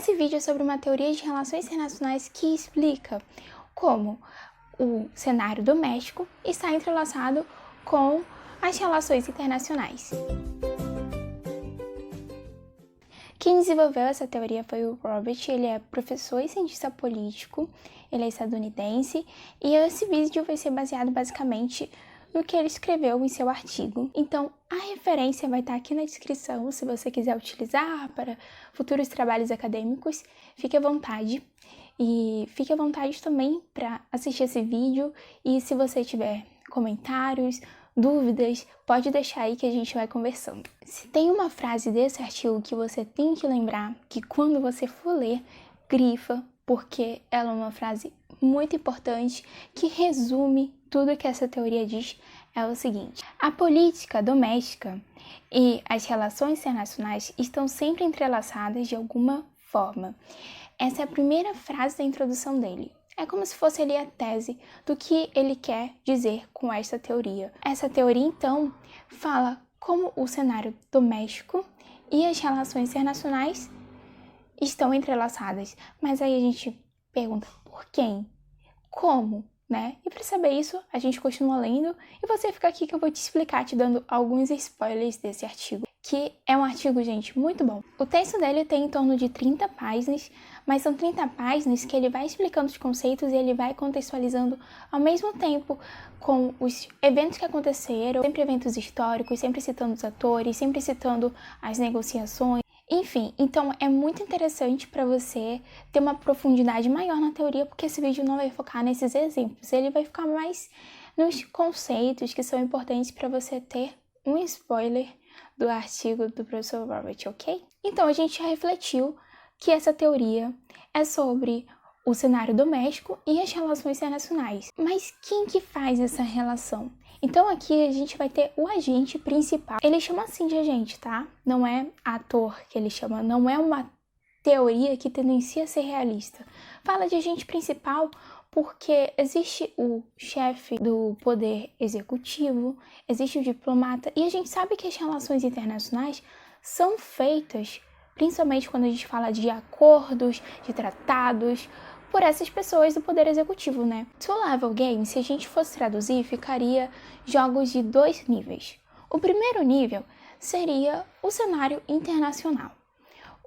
Esse vídeo é sobre uma teoria de relações internacionais que explica como o cenário doméstico está entrelaçado com as relações internacionais. Quem desenvolveu essa teoria foi o Robert. Ele é professor e cientista político, ele é estadunidense, e esse vídeo vai ser baseado basicamente no que ele escreveu em seu artigo. Então, a referência vai estar aqui na descrição, se você quiser utilizar para futuros trabalhos acadêmicos, fique à vontade. E fique à vontade também para assistir esse vídeo, e se você tiver comentários, dúvidas, pode deixar aí que a gente vai conversando. Se tem uma frase desse artigo que você tem que lembrar, que quando você for ler, grifa, porque ela é uma frase muito importante que resume tudo que essa teoria diz, é o seguinte: a política doméstica e as relações internacionais estão sempre entrelaçadas de alguma forma. Essa é a primeira frase da introdução dele. É como se fosse ali a tese do que ele quer dizer com esta teoria. Essa teoria, então, fala como o cenário doméstico e as relações internacionais estão entrelaçadas. Mas aí a gente pergunta, por quem? Como? Né? E para saber isso, a gente continua lendo e você fica aqui que eu vou te explicar, te dando alguns spoilers desse artigo, que é um artigo, gente, muito bom. O texto dele tem em torno de 30 páginas, mas são 30 páginas que ele vai explicando os conceitos e ele vai contextualizando ao mesmo tempo com os eventos que aconteceram, sempre eventos históricos, sempre citando os atores, sempre citando as negociações. Enfim, então é muito interessante para você ter uma profundidade maior na teoria, porque esse vídeo não vai focar nesses exemplos, ele vai ficar mais nos conceitos que são importantes para você ter um spoiler do artigo do professor Robert, ok? Então a gente já refletiu que essa teoria é sobre o cenário doméstico e as relações internacionais. Mas quem que faz essa relação? Então aqui a gente vai ter o agente principal. Ele chama assim de agente, tá? Não é ator que ele chama, não é uma teoria que tendencia a ser realista. Fala de agente principal porque existe o chefe do poder executivo, existe o diplomata, e a gente sabe que as relações internacionais são feitas, principalmente quando a gente fala de acordos, de tratados, por essas pessoas do poder executivo, né? Two-level game, se a gente fosse traduzir, ficaria jogos de 2 níveis. O primeiro nível seria o cenário internacional.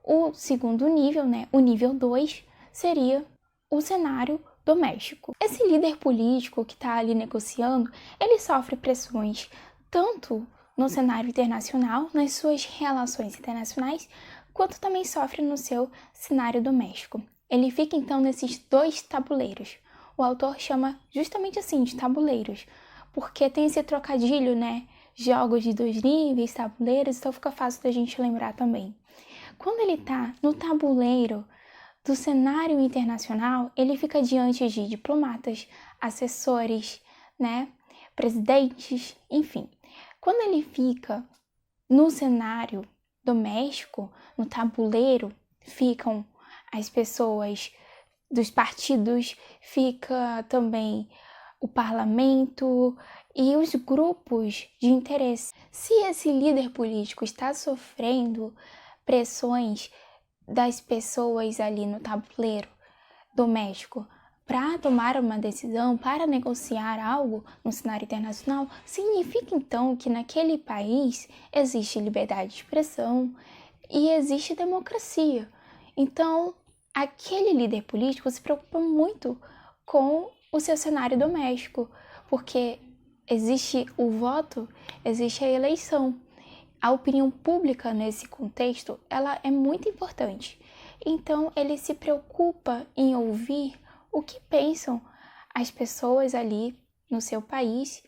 O segundo nível, né, o nível 2, seria o cenário doméstico. Esse líder político que está ali negociando, ele sofre pressões tanto no cenário internacional, nas suas relações internacionais, quanto também sofre no seu cenário doméstico. Ele fica então nesses 2 tabuleiros. O autor chama justamente assim de tabuleiros, porque tem esse trocadilho, né? Jogos de 2 níveis, tabuleiros, então fica fácil da gente lembrar também. Quando ele está no tabuleiro do cenário internacional, ele fica diante de diplomatas, assessores, né? Presidentes, enfim. Quando ele fica no cenário doméstico, no tabuleiro, ficam as pessoas dos partidos, fica também o parlamento e os grupos de interesse. Se esse líder político está sofrendo pressões das pessoas ali no tabuleiro doméstico para tomar uma decisão, para negociar algo no cenário internacional, significa então que naquele país existe liberdade de expressão e existe democracia. Então, aquele líder político se preocupa muito com o seu cenário doméstico, porque existe o voto, existe a eleição. A opinião pública nesse contexto, ela é muito importante. Então, ele se preocupa em ouvir o que pensam as pessoas ali no seu país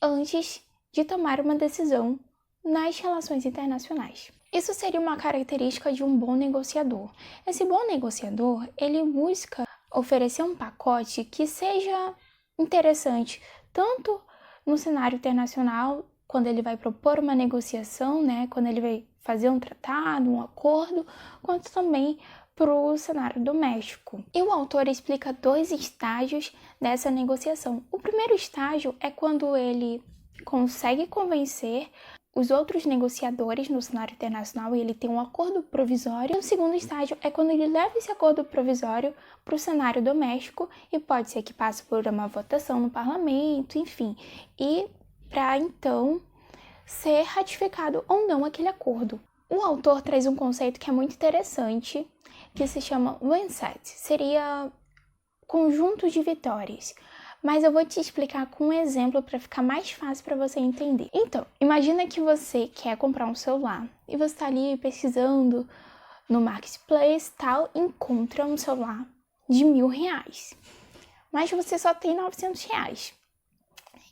antes de tomar uma decisão nas relações internacionais. Isso seria uma característica de um bom negociador. Esse bom negociador, ele busca oferecer um pacote que seja interessante, tanto no cenário internacional, quando ele vai propor uma negociação, né, quando ele vai fazer um tratado, um acordo, quanto também para o cenário doméstico. E o autor explica 2 estágios dessa negociação. O primeiro estágio é quando ele consegue convencer os outros negociadores no cenário internacional e ele tem um acordo provisório. E o segundo estágio é quando ele leva esse acordo provisório para o cenário doméstico e pode ser que passe por uma votação no parlamento, enfim, e para então ser ratificado ou não aquele acordo. O autor traz um conceito que é muito interessante, que se chama one set, seria conjunto de vitórias. Mas eu vou te explicar com um exemplo para ficar mais fácil para você entender. Então, imagina que você quer comprar um celular e você está ali pesquisando no Marketplace tal, encontra um celular de R$1.000, mas você só tem R$900.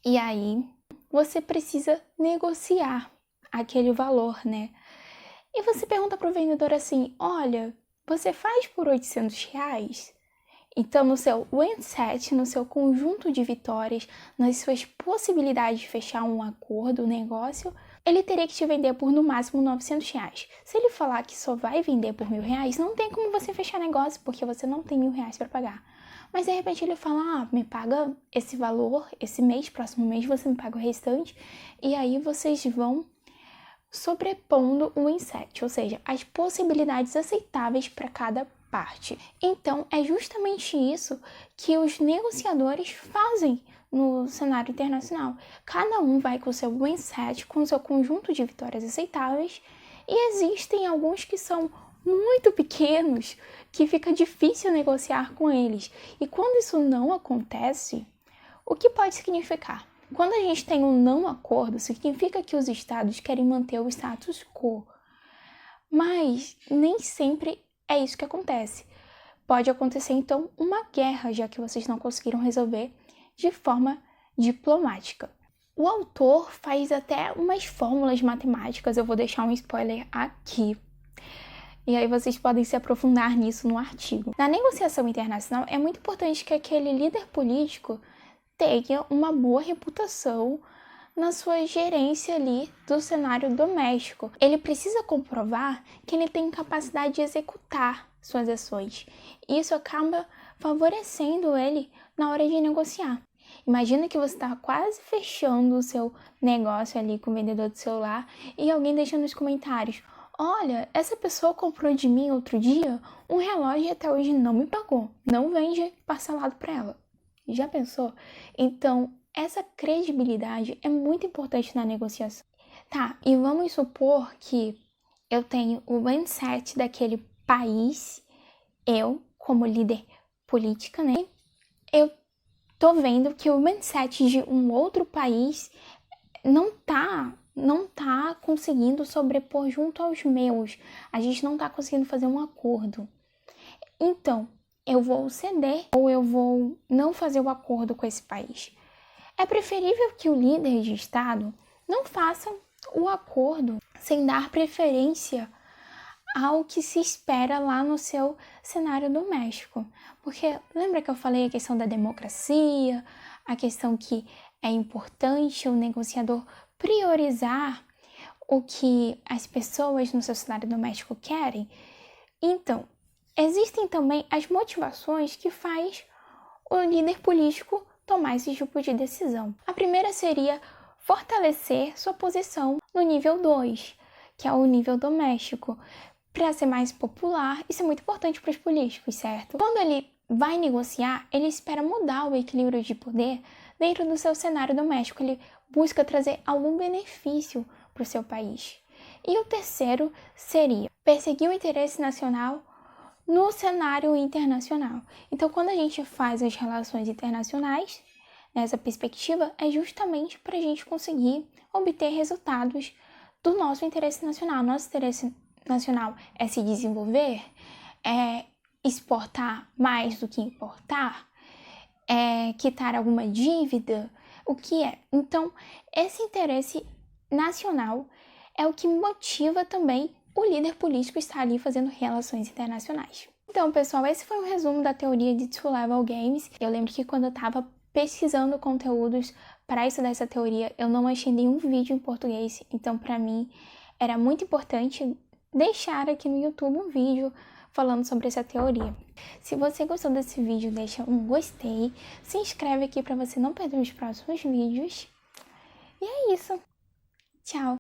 E aí, você precisa negociar aquele valor, né? E você pergunta para o vendedor assim, olha, você faz por R$800? Então, no seu mindset, no seu conjunto de vitórias, nas suas possibilidades de fechar um acordo, um negócio, ele teria que te vender por no máximo R$900. Se ele falar que só vai vender por R$1.000, não tem como você fechar negócio, porque você não tem R$1.000 para pagar. Mas de repente ele fala, me paga esse valor, esse mês, próximo mês você me paga o restante, e aí vocês vão sobrepondo o mindset, ou seja, as possibilidades aceitáveis para cada parte. Então, é justamente isso que os negociadores fazem no cenário internacional. Cada um vai com o seu mindset, com o seu conjunto de vitórias aceitáveis, e existem alguns que são muito pequenos, que fica difícil negociar com eles. E quando isso não acontece, o que pode significar? Quando a gente tem um não acordo, significa que os estados querem manter o status quo. Mas nem sempre é isso que acontece. Pode acontecer, então, uma guerra, já que vocês não conseguiram resolver de forma diplomática. O autor faz até umas fórmulas matemáticas, eu vou deixar um spoiler aqui. E aí vocês podem se aprofundar nisso no artigo. Na negociação internacional, é muito importante que aquele líder político tenha uma boa reputação na sua gerência ali do cenário doméstico. Ele precisa comprovar que ele tem capacidade de executar suas ações. Isso acaba favorecendo ele na hora de negociar. Imagina que você está quase fechando o seu negócio ali com o vendedor de celular e alguém deixa nos comentários, olha, essa pessoa comprou de mim outro dia um relógio e até hoje não me pagou. Não vende parcelado para ela. Já pensou? Então, essa credibilidade é muito importante na negociação. Tá, e vamos supor que eu tenho o mindset daquele país, eu, como líder política, né? Eu tô vendo que o mindset de um outro país não tá conseguindo sobrepor junto aos meus. A gente não tá conseguindo fazer um acordo. Então, eu vou ceder ou eu vou não fazer o acordo com esse país. É preferível que o líder de Estado não faça o acordo sem dar preferência ao que se espera lá no seu cenário doméstico. Porque lembra que eu falei a questão da democracia, a questão que é importante o negociador priorizar o que as pessoas no seu cenário doméstico querem? Então, existem também as motivações que faz o líder político tomar esse tipo de decisão. A primeira seria fortalecer sua posição no nível 2, que é o nível doméstico, para ser mais popular. Isso é muito importante para os políticos, certo? Quando ele vai negociar, ele espera mudar o equilíbrio de poder dentro do seu cenário doméstico. Ele busca trazer algum benefício para o seu país. E o terceiro seria perseguir o interesse nacional no cenário internacional. Então, quando a gente faz as relações internacionais, nessa perspectiva, é justamente para a gente conseguir obter resultados do nosso interesse nacional. Nosso interesse nacional é se desenvolver, é exportar mais do que importar, é quitar alguma dívida, o que é? Então, esse interesse nacional é o que motiva também o líder político estar ali fazendo relações internacionais. Então, pessoal, esse foi um resumo da teoria de Two-Level Games. Eu lembro que quando eu estava pesquisando conteúdos para estudar essa teoria, eu não achei nenhum vídeo em português. Então, para mim, era muito importante deixar aqui no YouTube um vídeo falando sobre essa teoria. Se você gostou desse vídeo, deixa um gostei, se inscreve aqui para você não perder os próximos vídeos. E é isso. Tchau!